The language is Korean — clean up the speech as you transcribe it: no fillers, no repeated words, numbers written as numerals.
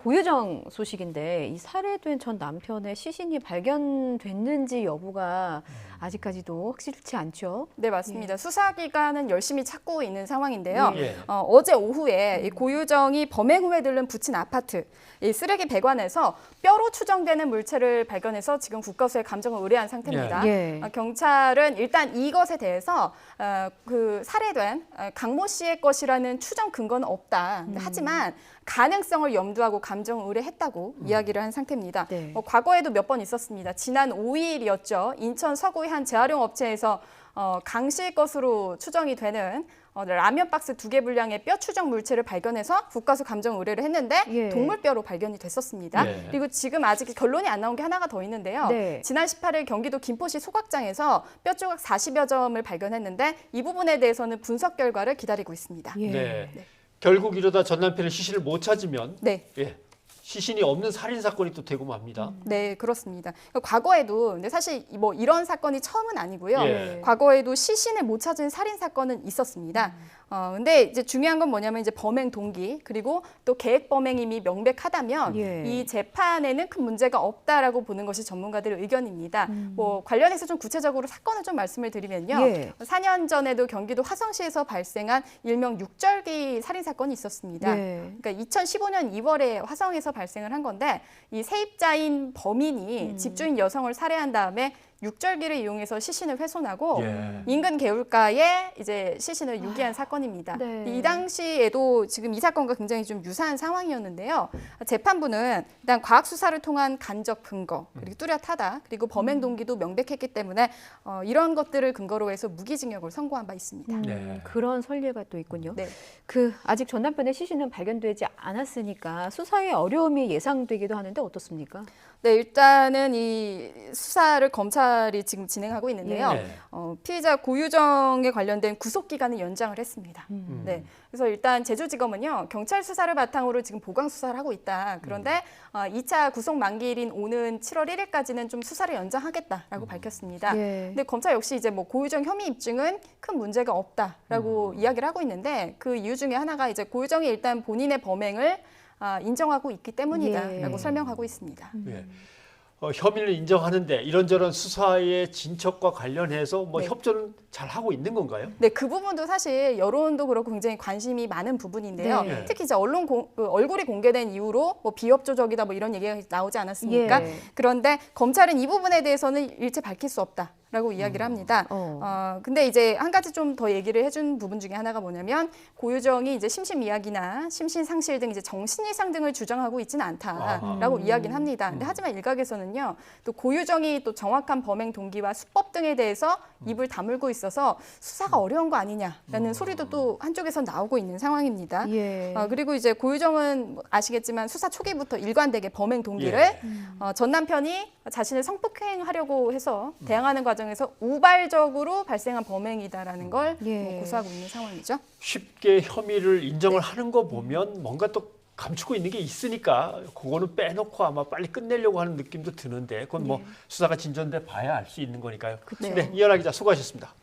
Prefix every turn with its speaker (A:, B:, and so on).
A: 고유정 소식인데 이 살해된 전 남편의 시신이 발견됐는지 여부가 아직까지도 확실치 않죠.
B: 네, 맞습니다. 수사기관은 열심히 찾고 있는 상황인데요.
C: 예.
B: 어제 오후에 이 고유정이 범행 후에 들른 부친 아파트 이 쓰레기 배관에서 뼈로 추정되는 물체를 발견해서 지금 국과수에 감정을 의뢰한 상태입니다.
A: 예.
B: 경찰은 일단 이것에 대해서 그 살해된 강모 씨의 것이라는 추정 근거는 없다. 하지만 가능성을 염두하고 감정 의뢰했다고 이야기를 한 상태입니다.
A: 네.
B: 과거에도 몇 번 있었습니다. 지난 5일이었죠. 인천 서구의 한 재활용 업체에서 강 씨의 것으로 추정이 되는 라면 박스 2개 분량의 뼈 추정 물체를 발견해서 국과수 감정 의뢰를 했는데
A: 예.
B: 동물뼈로 발견이 됐었습니다.
C: 예.
B: 그리고 지금 아직 결론이 안 나온 게 하나가 더 있는데요.
A: 네.
B: 지난 18일 경기도 김포시 소각장에서 뼈 조각 40여 점을 발견했는데 이 부분에 대해서는 분석 결과를 기다리고 있습니다.
A: 예.
C: 네. 결국 이러다 전 남편의 시신을 못 찾으면
B: 네.
C: 예. 시신이 없는 살인 사건이 또 되고 맙니다.
B: 네, 그렇습니다. 과거에도 근데 사실 뭐 이런 사건이 처음은 아니고요.
C: 예.
B: 과거에도 시신을 못 찾은 살인 사건은 있었습니다. 근데 이제 중요한 건 뭐냐면 이제 범행 동기 그리고 또 계획 범행임이 명백하다면
A: 예.
B: 이 재판에는 큰 문제가 없다라고 보는 것이 전문가들의 의견입니다. 뭐 관련해서 좀 구체적으로 사건을 좀 말씀을 드리면요.
A: 예.
B: 4년 전에도 경기도 화성시에서 발생한 일명 육절기 살인 사건이 있었습니다.
A: 예.
B: 그러니까 2015년 2월에 화성에서 발생을 한 건데 이 세입자인 범인이 집주인 여성을 살해한 다음에 육절기를 이용해서 시신을 훼손하고
C: 예.
B: 인근 개울가에 이제 시신을 유기한 사건입니다.
A: 네.
B: 이 당시에도 지금 이 사건과 굉장히 좀 유사한 상황이었는데요. 재판부는 일단 과학 수사를 통한 간접 근거 그리고 뚜렷하다 그리고 범행 동기도 명백했기 때문에 이런 것들을 근거로 해서 무기징역을 선고한 바 있습니다.
C: 네.
A: 그런 선례가 또 있군요.
B: 네.
A: 아직 전 남편의 시신은 발견되지 않았으니까 수사에 어려움이 예상되기도 하는데 어떻습니까?
B: 네, 일단은 이 수사를 검찰이 지금 진행하고 있는데요.
C: 예.
B: 피의자 고유정에 관련된 구속 기간을 연장을 했습니다. 네, 그래서 일단 제주지검은요 경찰 수사를 바탕으로 지금 보강 수사를 하고 있다. 그런데 2차 구속 만기일인 오는 7월 1일까지는 좀 수사를 연장하겠다라고 밝혔습니다.
A: 예.
B: 근데 검찰 역시 이제 뭐 고유정 혐의 입증은 큰 문제가 없다라고 이야기를 하고 있는데 그 이유 중에 하나가 이제 고유정이 일단 본인의 범행을 인정하고 있기 때문이다라고
A: 예.
B: 설명하고 있습니다.
C: 예. 혐의를 인정하는데 이런저런 수사의 진척과 관련해서 뭐
B: 네.
C: 협조는 잘 하고 있는 건가요?
B: 네, 그 부분도 사실 여론도 그렇고 굉장히 관심이 많은 부분인데요.
A: 네.
B: 특히 이제 언론 얼굴이 공개된 이후로 뭐 비협조적이다 뭐 이런 얘기가 나오지 않았습니까?
A: 예.
B: 그런데 검찰은 이 부분에 대해서는 일체 밝힐 수 없다라고 이야기를 합니다. 근데 이제 한 가지 좀 더 얘기를 해준 부분 중에 하나가 뭐냐면 고유정이 이제 심신미약이나 심신상실 등 이제 정신이상 등을 주장하고 있지는 않다라고 이야기는 합니다. 근데 하지만 일각에서는요, 또 고유정이 또 정확한 범행 동기와 수법 등에 대해서 입을 다물고 있어서 수사가 어려운 거 아니냐라는 소리도 또 한쪽에서 나오고 있는 상황입니다.
A: 예.
B: 그리고 이제 고유정은 뭐 아시겠지만 수사 초기부터 일관되게 범행 동기를
C: 예.
B: 전 남편이 자신을 성폭행하려고 해서 대항하는 과정에서 우발적으로 발생한 범행이다라는 걸
A: 예.
B: 뭐 고소하고 있는 상황이죠.
C: 쉽게 혐의를 인정을 하는 거 보면 뭔가 또 감추고 있는 게 있으니까 그거는 빼놓고 아마 빨리 끝내려고 하는 느낌도 드는데 그건 뭐 수사가 진전돼 봐야 알 수 있는 거니까요.
B: 그쵸.
C: 네, 이현아 기자 수고하셨습니다.